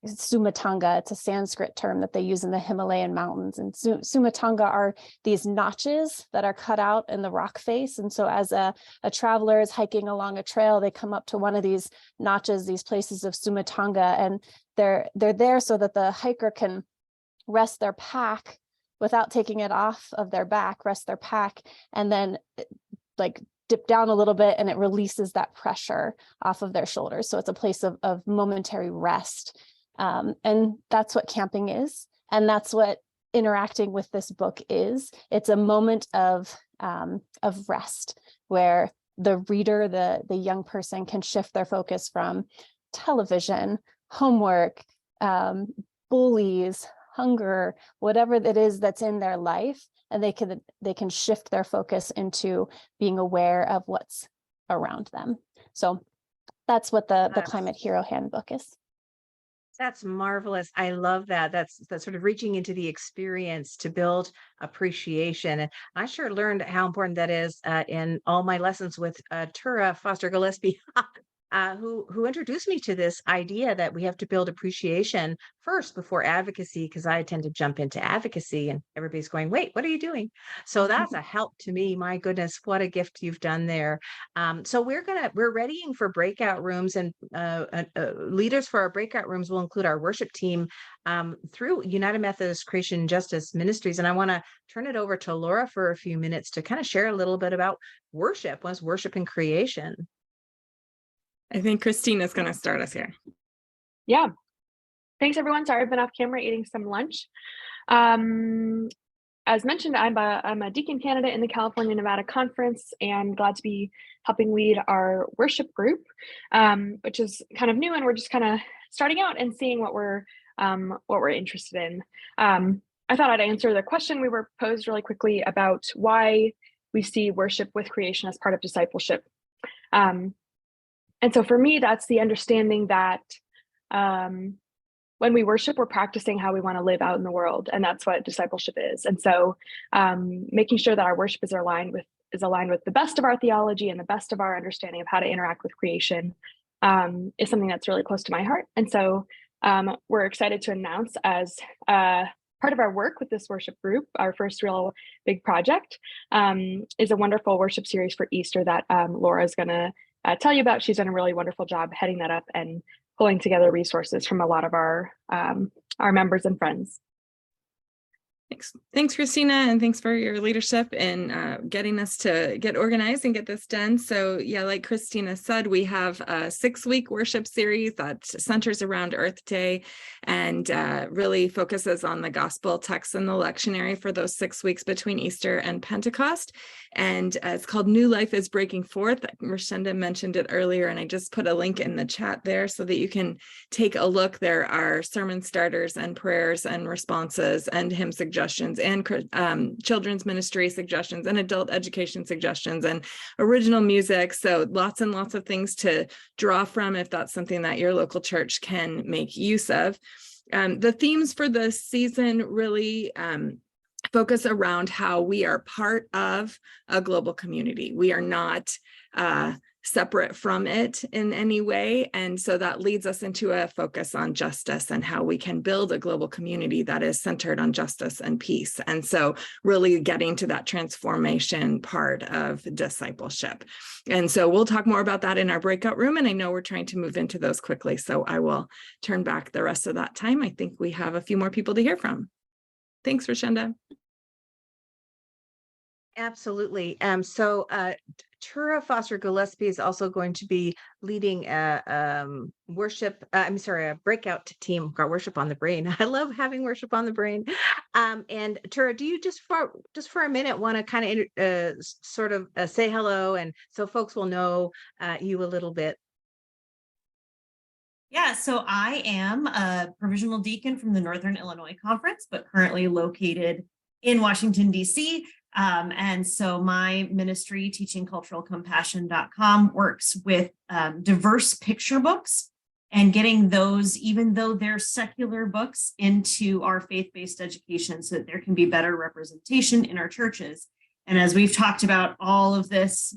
sumatanga. It's a Sanskrit term that they use in the Himalayan mountains, and sumatanga are these notches that are cut out in the rock face. And so as a traveler is hiking along a trail, they come up to one of these notches, these places of sumatanga, and they're there so that the hiker can rest their pack without taking it off of their back, rest their pack, and then like dip down a little bit, and it releases that pressure off of their shoulders. So it's a place of momentary rest. And that's what camping is. And that's what interacting with this book is. It's a moment of rest where the reader, the young person, can shift their focus from television, homework, bullies, hunger, whatever it is that's in their life, and they can shift their focus into being aware of what's around them. So that's what the Climate Hero Handbook is. That's marvelous. I love that. That's sort of reaching into the experience to build appreciation. And I sure learned how important that is in all my lessons with Tura Foster Gillespie. who introduced me to this idea that we have to build appreciation first before advocacy, because I tend to jump into advocacy and everybody's going, wait, what are you doing? So that's a help to me. My goodness, what a gift you've done there. So we're readying for breakout rooms, and leaders for our breakout rooms will include our worship team through United Methodist Christian Justice Ministries. And I want to turn it over to Laura for a few minutes to kind of share a little bit about worship. What's worship and creation? I think Christina's going to start us here. Yeah. Thanks, everyone. Sorry, I've been off camera eating some lunch. As mentioned, I'm a deacon candidate in the California-Nevada Conference, and glad to be helping lead our worship group, which is kind of new, and we're just kind of starting out and seeing what we're interested in. I thought I'd answer the question we were posed really quickly about why we see worship with creation as part of discipleship. And so for me, that's the understanding that when we worship, we're practicing how we want to live out in the world. And that's what discipleship is. And so making sure that our worship is aligned with the best of our theology and the best of our understanding of how to interact with creation is something that's really close to my heart. And so we're excited to announce, as part of our work with this worship group, our first real big project is a wonderful worship series for Easter that Laura is going to tell you about. She's done a really wonderful job heading that up and pulling together resources from a lot of our members and friends. Thanks, Christina, and thanks for your leadership in getting us to get organized and get this done. So yeah, like Christina said, we have a 6-week worship series that centers around Earth Day and really focuses on the gospel text and the lectionary for those 6 weeks between Easter and Pentecost. And it's called New Life is Breaking Forth. Rashenda mentioned it earlier, and I just put a link in the chat there so that you can take a look. There are sermon starters and prayers and responses and hymn suggestions and children's ministry suggestions and adult education suggestions and original music. So lots and lots of things to draw from if that's something that your local church can make use of. The themes for the season really focus around how we are part of a global community. We are not separate from it in any way. And so that leads us into a focus on justice and how we can build a global community that is centered on justice and peace. And so really getting to that transformation part of discipleship. And so we'll talk more about that in our breakout room. And I know we're trying to move into those quickly. So I will turn back the rest of that time. I think we have a few more people to hear from. Thanks, Rashenda. Absolutely. So Tura Foster Gillespie is also going to be leading a breakout team. Got worship on the brain. I love having worship on the brain. And Tura, do you just for a minute want to kind of sort of say hello, and so folks will know you a little bit? Yeah, so I am a provisional deacon from the Northern Illinois Conference, but currently located in Washington, D.C. And so my ministry, teachingculturalcompassion.com, works with diverse picture books and getting those, even though they're secular books, into our faith-based education so that there can be better representation in our churches. And as we've talked about all of this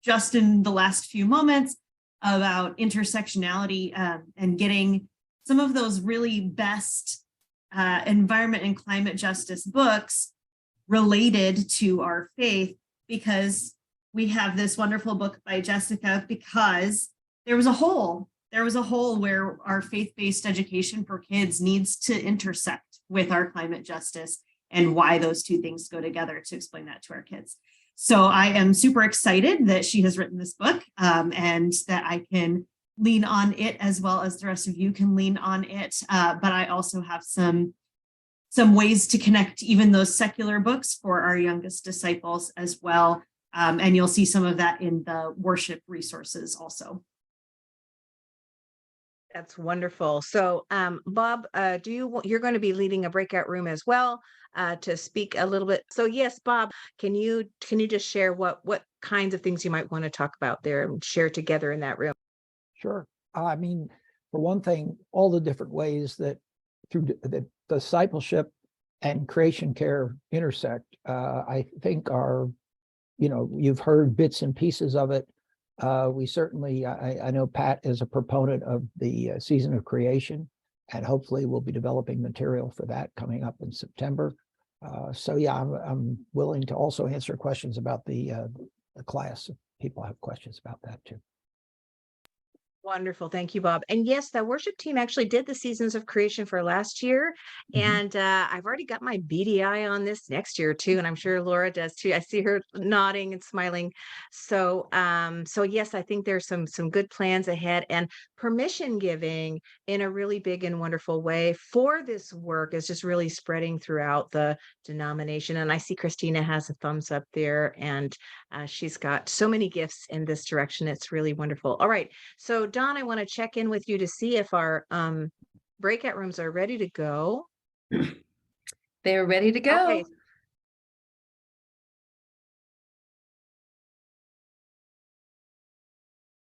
just in the last few moments about intersectionality and getting some of those really best environment and climate justice books related to our faith, because we have this wonderful book by Jessica, because there was a hole where our faith-based education for kids needs to intersect with our climate justice and why those two things go together, to explain that to our kids. So I am super excited that she has written this book and that I can lean on it as well as the rest of you can lean on it. But I also have some ways to connect even those secular books for our youngest disciples as well. And you'll see some of that in the worship resources also. That's wonderful. So Bob, you're going to be leading a breakout room as well to speak a little bit. So yes, Bob, can you just share what kinds of things you might want to talk about there and share together in that room? Sure. I mean, for one thing, all the different ways that through the discipleship and creation care intersect, I think are, you've heard bits and pieces of it We certainly, I know Pat is a proponent of the season of creation, and hopefully we'll be developing material for that coming up in September. So yeah, I'm willing to also answer questions about the class if people have questions about that too. Wonderful. Thank you, Bob. And yes, the worship team actually did the seasons of creation for last year. And I've already got my beady eye on this next year too. And I'm sure Laura does too. I see her nodding and smiling. So so yes, I think there's some good plans ahead, and permission giving in a really big and wonderful way for this work is just really spreading throughout the denomination. And I see Christina has a thumbs up there, and she's got so many gifts in this direction. It's really wonderful. All right. So Don, I want to check in with you to see if our breakout rooms are ready to go. They're ready to go. Okay.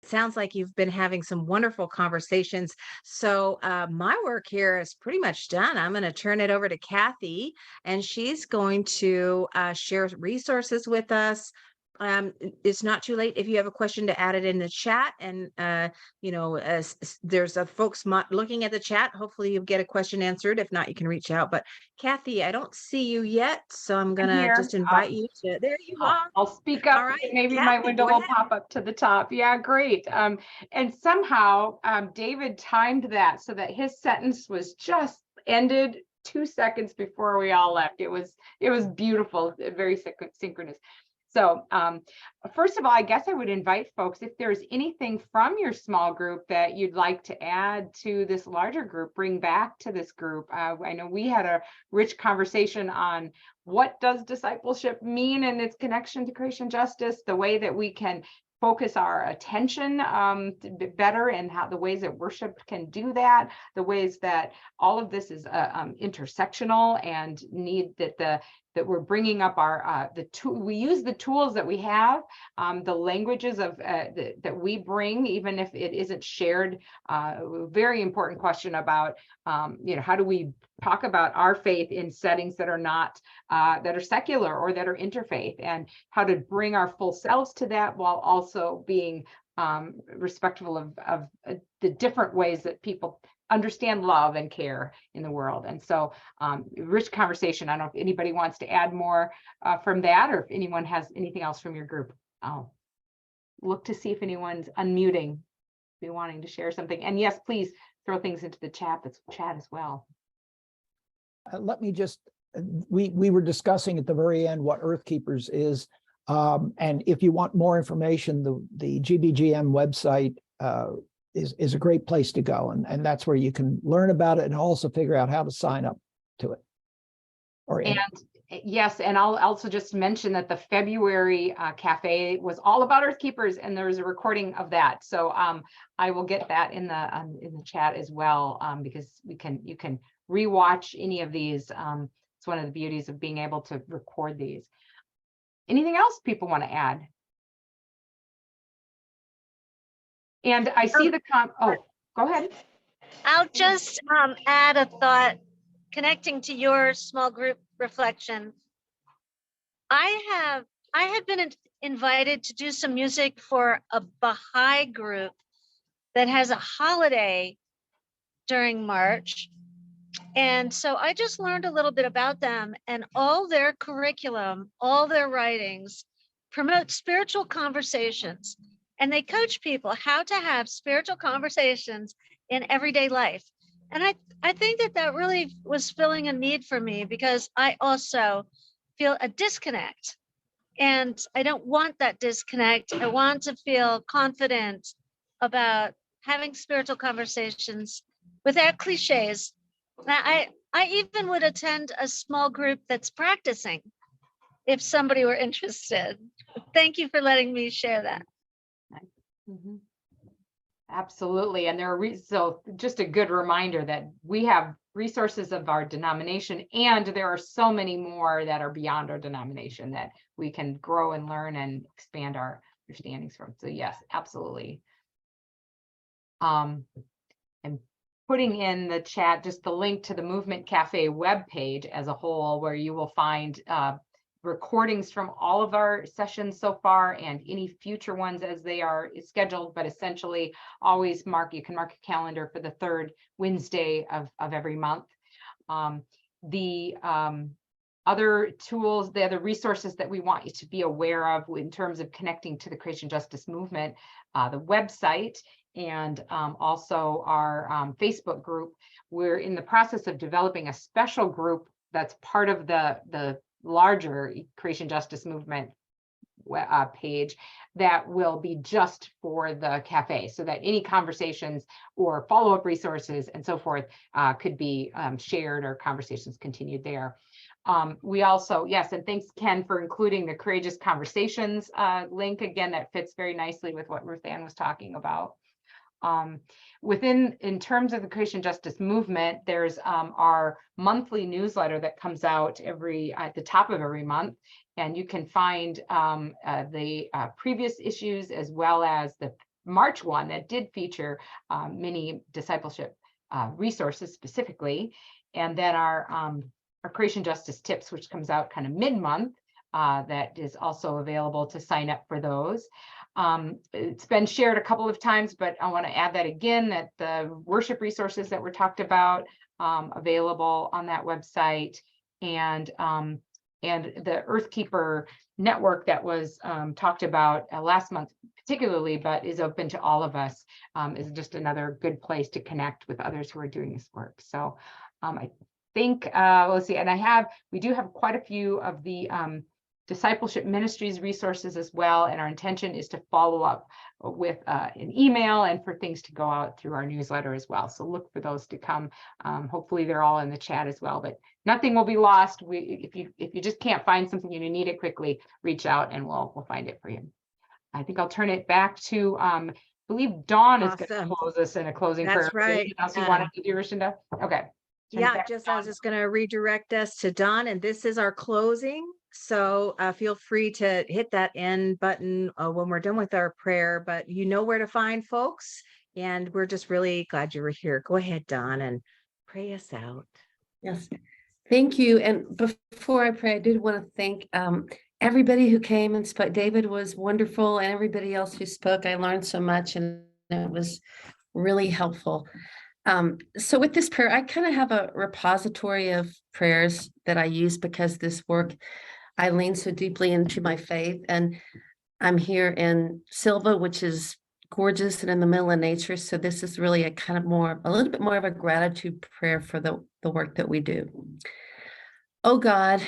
Sounds like you've been having some wonderful conversations. So my work here is pretty much done. I'm going to turn it over to Kathy, and she's going to share resources with us. It's not too late if you have a question to add it in the chat, and you know, as there's folks looking at the chat, hopefully you'll get a question answered. If not, you can reach out. But Kathy, I don't see you yet, so I'm gonna just invite you to. There you are. I'll speak up. All right, Maybe Kathy, my window go will ahead. pop up to the top. Yeah, great. And somehow David timed that so that his sentence was just ended 2 seconds before we all left. It was beautiful, very synchronous. So first of all, I guess I would invite folks, if there's anything from your small group that you'd like to add to this larger group, bring back to this group. I know we had a rich conversation on what does discipleship mean and its connection to creation justice, the way that we can focus our attention better, and how the ways that worship can do that, the ways that all of this is intersectional, and need that we're bringing up our we use the tools that we have, the languages of that we bring, even if it isn't shared. Very important question about you know, how do we talk about our faith in settings that are not that are secular or that are interfaith, and how to bring our full selves to that while also being respectful of the different ways that people understand love and care in the world. And so rich conversation. I don't know if anybody wants to add more from that, or if anyone has anything else from your group. I'll look to see if anyone's unmuting, be wanting to share something. And yes, please throw things into the chat as well. Let me just, we were discussing at the very end what Earth Keepers is. And if you want more information, the GBGM website is a great place to go. And that's where you can learn about it and also figure out how to sign up to it. Yes, and I'll also just mention that the February cafe was all about Earth Keepers, and there's a recording of that. So I will get that in the chat as well, because you can rewatch any of these. It's one of the beauties of being able to record these. Anything else people want to add? And I see oh, go ahead. I'll just add a thought connecting to your small group reflection. I had been invited to do some music for a Baha'i group that has a holiday during March. And so I just learned a little bit about them, and all their curriculum, all their writings promote spiritual conversations. And they coach people how to have spiritual conversations in everyday life. And I think that really was filling a need for me, because I also feel a disconnect. And I don't want that disconnect. I want to feel confident about having spiritual conversations without cliches. I even would attend a small group that's practicing if somebody were interested. Thank you for letting me share that. Mm-hmm. Absolutely. And there are so just a good reminder that we have resources of our denomination, and there are so many more that are beyond our denomination that we can grow and learn and expand our understandings from. So yes, absolutely. And putting in the chat just the link to the Movement Café webpage as a whole, where you will find recordings from all of our sessions so far and any future ones as they are scheduled, but essentially always you can mark your calendar for the third Wednesday of every month. The other tools, the other resources that we want you to be aware of in terms of connecting to the Creation Justice Movement, the website, and also our Facebook group. We're in the process of developing a special group that's part of the larger Creation Justice Movement page that will be just for the cafe, so that any conversations or follow-up resources and so forth could be shared or conversations continued there. We also, yes, and thanks Ken for including the Courageous Conversations link. Again, that fits very nicely with what Ruth Ann was talking about. In terms of the Creation Justice Movement, there's our monthly newsletter that comes out at the top of every month, and you can find the previous issues as well as the March one that did feature many discipleship resources specifically, and then our Creation Justice Tips, which comes out kind of mid-month, that is also available to sign up for those. It's been shared a couple of times, but I want to add that again, that the worship resources that were talked about available on that website, and the Earthkeeper network that was talked about last month particularly, but is open to all of us, is just another good place to connect with others who are doing this work. So I think, let's see, and we do have quite a few of the Discipleship Ministries resources as well, and our intention is to follow up with an email and for things to go out through our newsletter as well. So look for those to come. Hopefully they're all in the chat as well, but nothing will be lost. If you just can't find something and you need it quickly, reach out and we'll find it for you. I think I'll turn it back to I believe Dawn is going to close us in a closing prayer. That's right. Anything else you wanted to do, Rashinda? Okay. Yeah, I was just going to redirect us to Dawn, and this is our closing. So feel free to hit that end button when we're done with our prayer, but you know where to find folks, and we're just really glad you were here. Go ahead, Dawn, and pray us out. Yes, thank you. And before I pray, I did want to thank everybody who came and spoke. David was wonderful, and everybody else who spoke. I learned so much, and it was really helpful. So with this prayer, I kind of have a repository of prayers that I use because this work, I lean so deeply into my faith, and I'm here in Silva, which is gorgeous and in the middle of nature. So this is really a little bit more of a gratitude prayer for the work that we do. Oh God,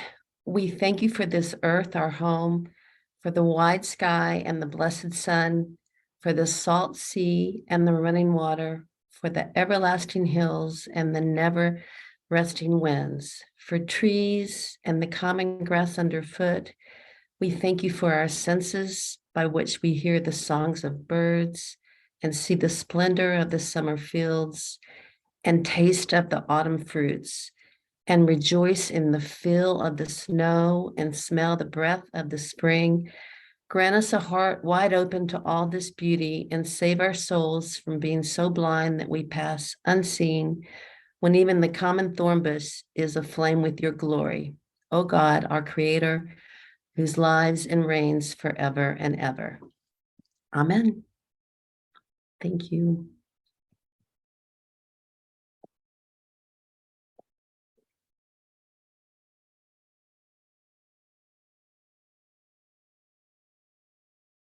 we thank you for this earth, our home, for the wide sky and the blessed sun, for the salt sea and the running water, for the everlasting hills and the never resting winds, for trees and the common grass underfoot. We thank you for our senses by which we hear the songs of birds and see the splendor of the summer fields and taste of the autumn fruits and rejoice in the feel of the snow and smell the breath of the spring. Grant us a heart wide open to all this beauty and save our souls from being so blind that we pass unseen when even the common thorn bush is aflame with your glory. O God, our Creator, whose lives and reigns forever and ever. Amen. Thank you.